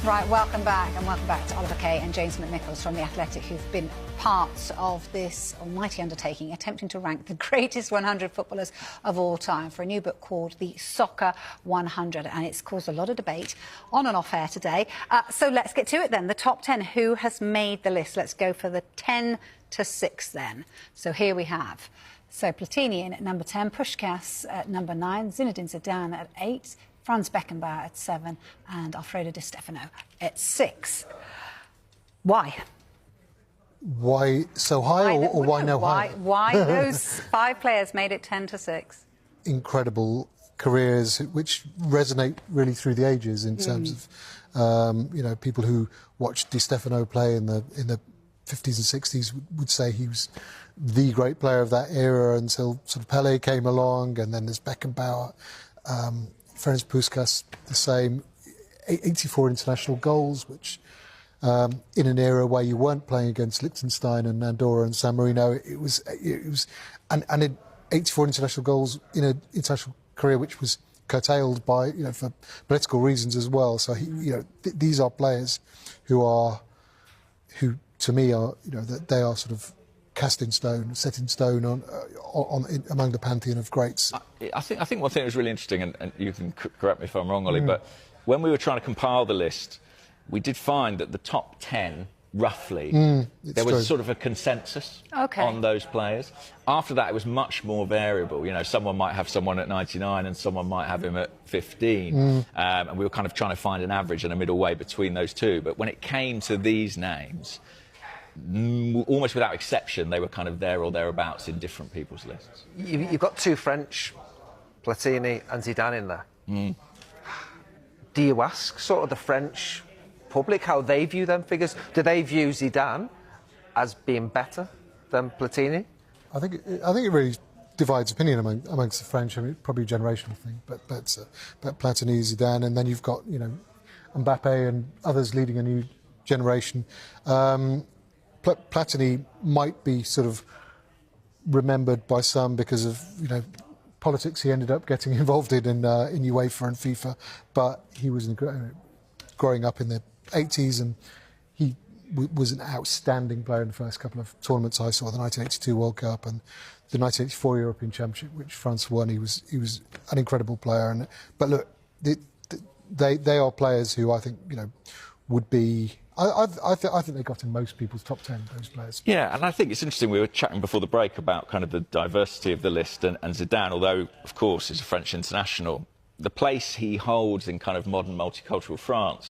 Right, welcome back, and welcome back to Oliver Kay and James McNichols from The Athletic, who've been parts of this almighty undertaking, attempting to rank the greatest 100 footballers of all time for a new book called The Soccer 100, and it's caused a lot of debate on and off air today. So let's get to it then. The top 10, who has made the list? Let's go for the 10 to 6 then. So here we have. So Platini in at number 10, Puskás at number 9, Zinedine Zidane at 8, Franz Beckenbauer at 7 and Alfredo Di Stefano at 6. Why? Why so high, or why no higher? Why those 5 players made it 10 to 6? Incredible careers which resonate really through the ages in terms of, you know, people who watched Di Stefano play in the 50s and 60s would say he was the great player of that era until sort of Pelé came along, and then there's Beckenbauer. Ferenc Puskás, the same, 84 international goals, which in an era where you weren't playing against Liechtenstein and Andorra and San Marino, it was, and 84 international goals in an international career which was curtailed by, you know, for political reasons as well. So you know, these are players who to me are, you know, that they are sort of cast in stone, set in stone among the pantheon of greats. I think one thing that was really interesting, and you can correct me if I'm wrong, Ollie, but when we were trying to compile the list, we did find that the top 10, roughly, there was sort of a consensus on those players. After that, it was much more variable. You know, someone might have someone at 99 and someone might have him at 15. And we were kind of trying to find an average and a middle way between those two. But when it came to these names, almost without exception, they were kind of there or thereabouts in different people's lists. You've got 2 French, Platini and Zidane in there. Do you ask sort of the French public how they view them figures? Do they view Zidane as being better than Platini? I think it really divides opinion amongst the French. I mean, probably a generational thing, but Platini, Zidane, and then you've got, you know, Mbappe and others leading a new generation. Platini might be sort of remembered by some because of, you know, politics he ended up getting involved in UEFA and FIFA, but he was growing up in the 80s, and he was an outstanding player in the first couple of tournaments I saw, the 1982 World Cup and the 1984 European Championship, which France won. He was an incredible player, but look, they are players who I think, you know, would be. I think they got in most people's top 10, those players. Yeah, and I think it's interesting, we were chatting before the break about kind of the diversity of the list, and Zidane, although, of course, is a French international, the place he holds in kind of modern multicultural France